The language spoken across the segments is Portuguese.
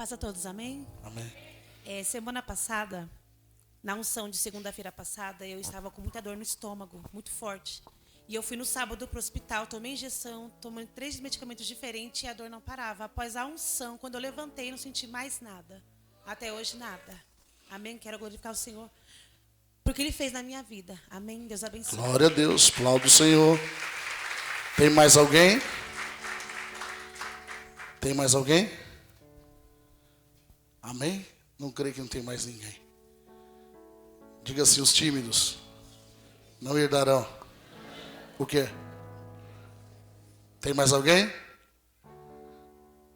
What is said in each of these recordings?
Paz a todos, amém? Amém. Semana passada, na unção de segunda-feira passada, eu estava com muita dor no estômago, muito forte. E eu fui no sábado para o hospital, tomei injeção, tomei 3 medicamentos diferentes e a dor não parava. Após a unção, quando eu levantei, não senti mais nada. Até hoje, nada. Amém? Quero glorificar o Senhor porque Ele fez na minha vida. Amém? Deus abençoe. Glória a Deus, aplaudo o Senhor. Tem mais alguém? Tem mais alguém? Amém? Não creio que não tem mais ninguém. Diga assim, os tímidos não herdarão. O quê? Tem mais alguém?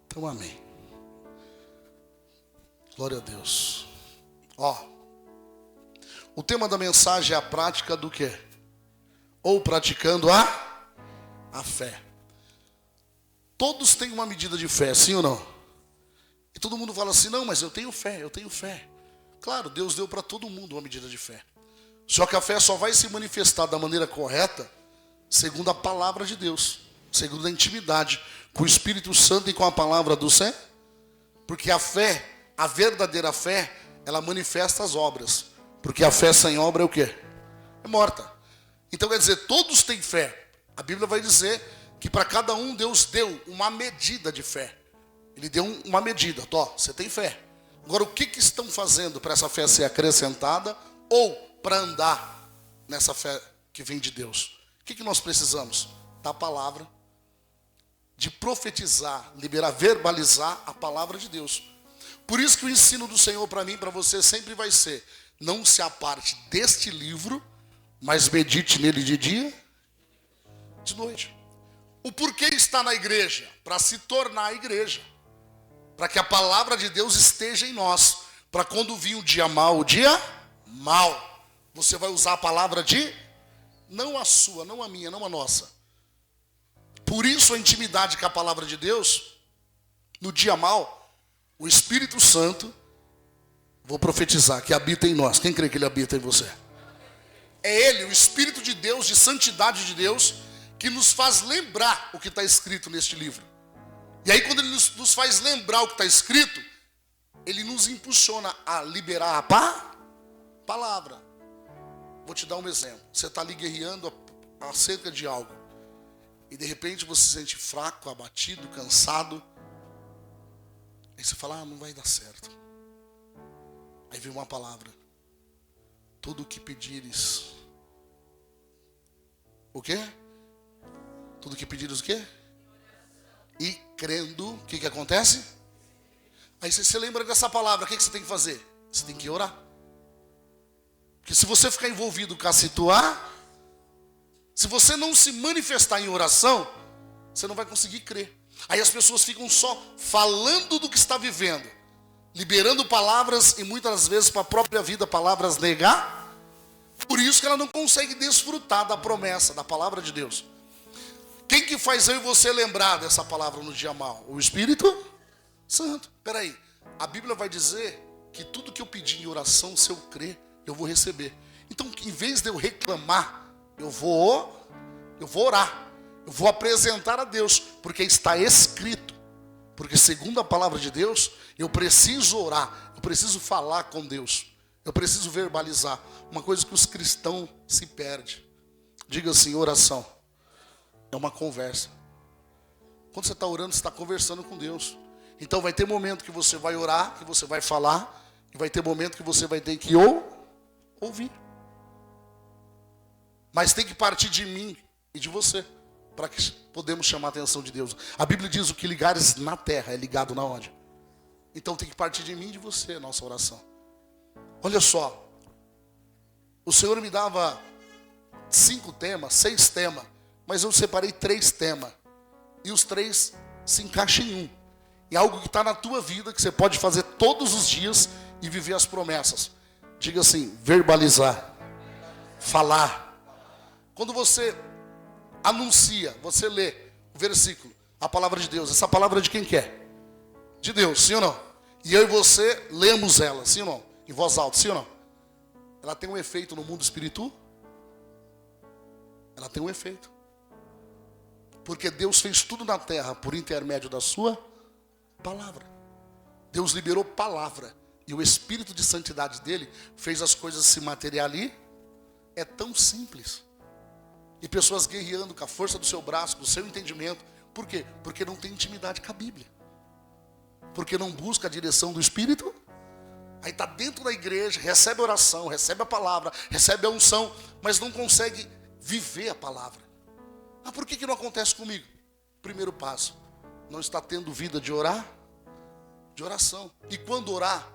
Então amém. Glória a Deus. O tema da mensagem é a prática do quê? Ou praticando a fé. Todos têm uma medida de fé, sim ou não? E todo mundo fala assim, não, mas eu tenho fé, eu tenho fé. Claro, Deus deu para todo mundo uma medida de fé. Só que a fé só vai se manifestar da maneira correta segundo a palavra de Deus, segundo a intimidade com o Espírito Santo e com a palavra do Senhor. Porque a fé, a verdadeira fé, ela manifesta as obras. Porque a fé sem obra é o quê? É morta. Então quer dizer, todos têm fé. A Bíblia vai dizer que para cada um Deus deu uma medida de fé. Ele deu uma medida. Você tem fé. Agora o que estão fazendo para essa fé ser acrescentada ou para andar nessa fé que vem de Deus? O que nós precisamos? Da palavra, de profetizar, liberar, verbalizar a palavra de Deus. Por isso que o ensino do Senhor para mim e para você sempre vai ser: não se aparte deste livro, mas medite nele de dia, de noite. O porquê está na igreja? Para se tornar a igreja. Para que a palavra de Deus esteja em nós. Para quando vir o dia mau, você vai usar a palavra não a sua, não a minha, não a nossa. Por isso a intimidade com a palavra de Deus, no dia mau, o Espírito Santo, vou profetizar, que habita em nós. Quem crê que Ele habita em você? É Ele, o Espírito de Deus, de santidade de Deus, que nos faz lembrar o que está escrito neste livro. E aí quando Ele nos faz lembrar o que está escrito, Ele nos impulsiona a liberar a palavra. Vou te dar um exemplo. Você está ali guerreando acerca de algo. E de repente você se sente fraco, abatido, cansado. Aí você fala, não vai dar certo. Aí vem uma palavra. Tudo o que pedires. O quê? Tudo o que pedires o quê? E crendo, o que acontece? Aí você lembra dessa palavra, o que você tem que fazer? Você tem que orar. Porque se você ficar envolvido com a situação, se você não se manifestar em oração, você não vai conseguir crer. Aí as pessoas ficam só falando do que está vivendo, liberando palavras e muitas vezes para a própria vida, palavras negar. Por isso que ela não consegue desfrutar da promessa, da palavra de Deus. Quem que faz eu e você lembrar dessa palavra no dia mau? O Espírito Santo. Espera aí, a Bíblia vai dizer que tudo que eu pedir em oração, se eu crer, eu vou receber. Então, em vez de eu reclamar, eu vou orar. Eu vou apresentar a Deus, porque está escrito. Porque segundo a palavra de Deus, eu preciso orar, eu preciso falar com Deus, eu preciso verbalizar. Uma coisa que os cristãos se perdem. Diga assim, oração é uma conversa. Quando você está orando, você está conversando com Deus. Então vai ter momento que você vai orar, que você vai falar, e vai ter momento que você vai ter que ouvir. Mas tem que partir de mim e de você, para que podemos chamar a atenção de Deus. A Bíblia diz: o que ligares na terra é ligado na onde? Então tem que partir de mim e de você a nossa oração. Olha só, o Senhor me dava 5 temas, 6 temas, mas eu separei 3 temas. E os 3 se encaixam em um. E algo que está na tua vida, que você pode fazer todos os dias e viver as promessas. Diga assim, verbalizar, falar. Quando você anuncia, você lê o versículo, a palavra de Deus. Essa palavra é de quem que é? De Deus, sim ou não? E eu e você lemos ela, sim ou não? Em voz alta, sim ou não? Ela tem um efeito no mundo espiritual? Ela tem um efeito. Porque Deus fez tudo na terra por intermédio da sua palavra. Deus liberou palavra. E o Espírito de santidade dele fez as coisas se materializar. É tão simples. E pessoas guerreando com a força do seu braço, do seu entendimento. Por quê? Porque não tem intimidade com a Bíblia. Porque não busca a direção do Espírito. Aí está dentro da igreja, recebe oração, recebe a palavra, recebe a unção, mas não consegue viver a palavra. Ah, por que não acontece comigo? Primeiro passo, não está tendo vida de orar, de oração. E quando orar,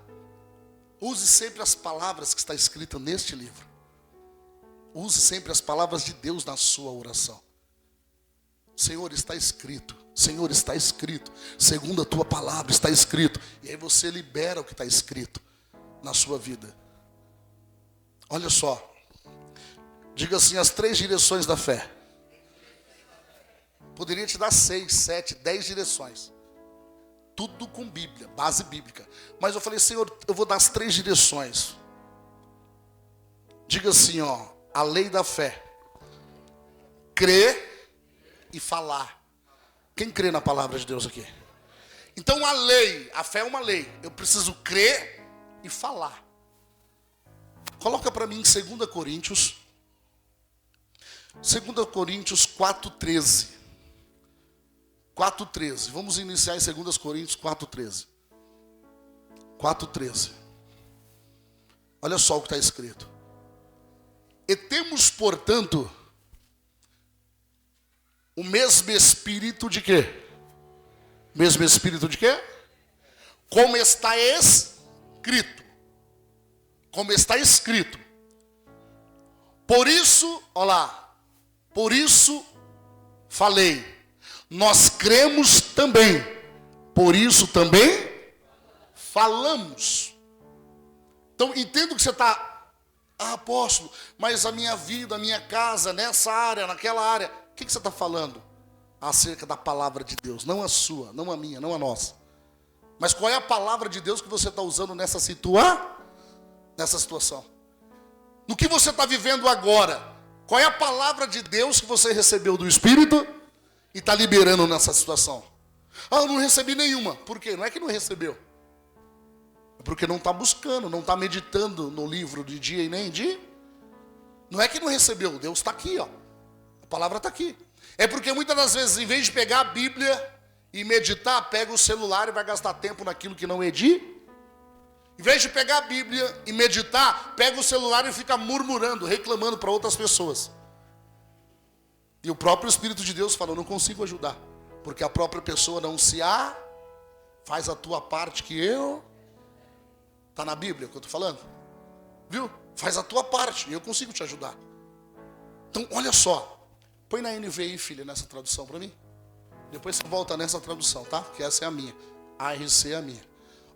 use sempre as palavras que está escrita neste livro. Use sempre as palavras de Deus na sua oração. Senhor, está escrito. Senhor, está escrito. Segundo a tua palavra está escrito. E aí você libera o que está escrito na sua vida. Olha só. Diga assim, as 3 direções da fé. Poderia te dar 6, 7, 10 direções. Tudo com Bíblia, base bíblica. Mas eu falei, Senhor, eu vou dar as 3 direções. Diga assim, ó, a lei da fé. Crer e falar. Quem crê na palavra de Deus aqui? Então a lei, a fé é uma lei. Eu preciso crer e falar. Coloca para mim em 2 Coríntios. 2 Coríntios 4:13. 4:13. Vamos iniciar em 2 Coríntios 4:13. 4:13. Olha só o que está escrito. E temos, portanto, o mesmo espírito de quê? Mesmo espírito de quê? Como está escrito. Como está escrito. Por isso, olha lá. Por isso falei. Nós cremos também. Por isso também falamos. Então, entendo que você está... Ah, apóstolo, mas a minha vida, a minha casa, nessa área, naquela área... O que você está falando? Acerca da palavra de Deus. Não a sua, não a minha, não a nossa. Mas qual é a palavra de Deus que você está usando nessa situação? No que você está vivendo agora? Qual é a palavra de Deus que você recebeu do Espírito e está liberando nessa situação? Ah, eu não recebi nenhuma. Por quê? Não é que não recebeu. É porque não está buscando, não está meditando no livro de dia e nem de... Não é que não recebeu, Deus está aqui, ó. A palavra está aqui. É porque muitas das vezes, em vez de pegar a Bíblia e meditar, pega o celular e vai gastar tempo naquilo que não é de... Em vez de pegar a Bíblia e meditar, pega o celular e fica murmurando, reclamando para outras pessoas. E o próprio Espírito de Deus fala, eu não consigo ajudar. Porque a própria pessoa não se faz a tua parte que eu... Está na Bíblia o que eu estou falando? Viu? Faz a tua parte e eu consigo te ajudar. Então, olha só. Põe na NVI, filha, nessa tradução para mim. Depois você volta nessa tradução, tá? Que essa é a minha. A ARC é a minha.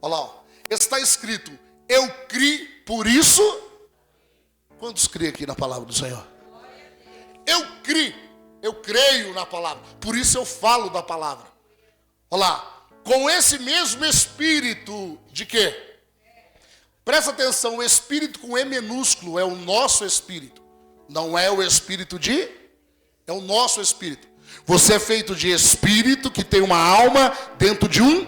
Olha lá, ó. Está escrito, eu criei por isso. Quantos creem aqui na palavra do Senhor? Eu creio na palavra. Por isso eu falo da palavra. Olha lá. Com esse mesmo espírito de quê? Presta atenção, o espírito com E minúsculo é o nosso espírito. Não é o espírito de... É o nosso espírito. Você é feito de espírito que tem uma alma dentro de um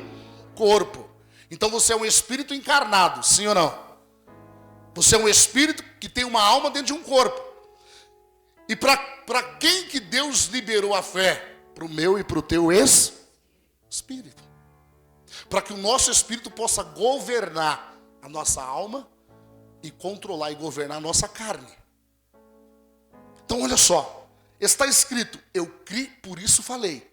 corpo. Então você é um espírito encarnado, sim ou não? Você é um espírito que tem uma alma dentro de um corpo. E para quem que Deus liberou a fé? Para o meu e para o teu espírito. Para que o nosso espírito possa governar a nossa alma e controlar e governar a nossa carne. Então olha só. Está escrito, eu criei, por isso falei.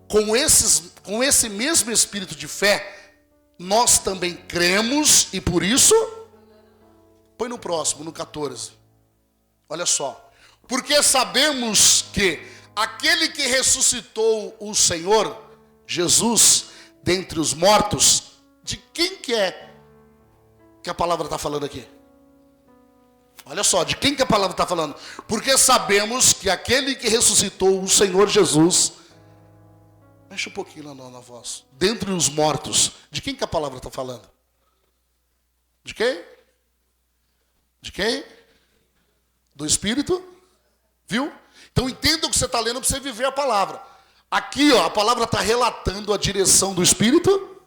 Com esse mesmo espírito de fé, nós também cremos e por isso... Põe no próximo, no 14. Olha só. Porque sabemos que aquele que ressuscitou o Senhor, Jesus, dentre os mortos, de quem que é que a palavra está falando aqui? Olha só, de quem que a palavra está falando? Porque sabemos que aquele que ressuscitou o Senhor Jesus, mexe um pouquinho na voz, dentre os mortos, de quem que a palavra está falando? De quem? De quem? Do Espírito? Viu? Então entenda o que você está lendo para você viver a palavra. Aqui, ó, a palavra está relatando a direção do Espírito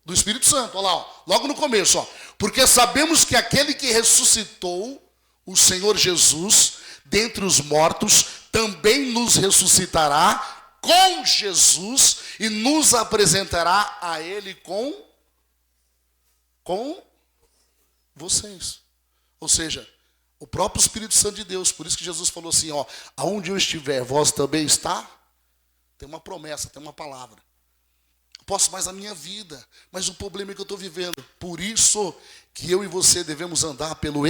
Do Espírito Santo, olha lá, ó, logo no começo, ó. Porque sabemos que aquele que ressuscitou o Senhor Jesus dentre os mortos, também nos ressuscitará com Jesus e nos apresentará a Ele com vocês. Ou seja, o próprio Espírito Santo de Deus. Por isso que Jesus falou assim, ó, aonde eu estiver, vós também está. Tem uma promessa, tem uma palavra. Posso mais a minha vida, mas o problema é que eu estou vivendo. Por isso que eu e você devemos andar pelo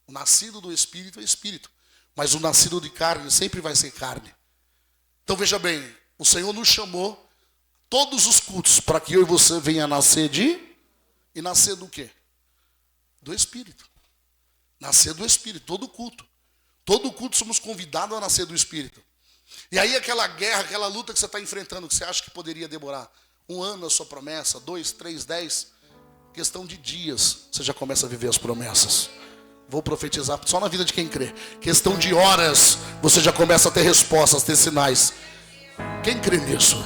o nascido do Espírito é Espírito, mas o nascido de carne sempre vai ser carne. Então veja bem, o Senhor nos chamou todos os cultos para que eu e você venha nascer e nascer do quê? Do Espírito. Nascer do Espírito, todo culto. Todo culto somos convidados a nascer do Espírito. E aí aquela guerra, aquela luta que você está enfrentando, que você acha que poderia demorar 1 ano a sua promessa, 2, 3, 10, questão de dias, você já começa a viver as promessas. Vou profetizar só na vida de quem crê. Questão de horas, você já começa a ter respostas, ter sinais. Quem crê nisso?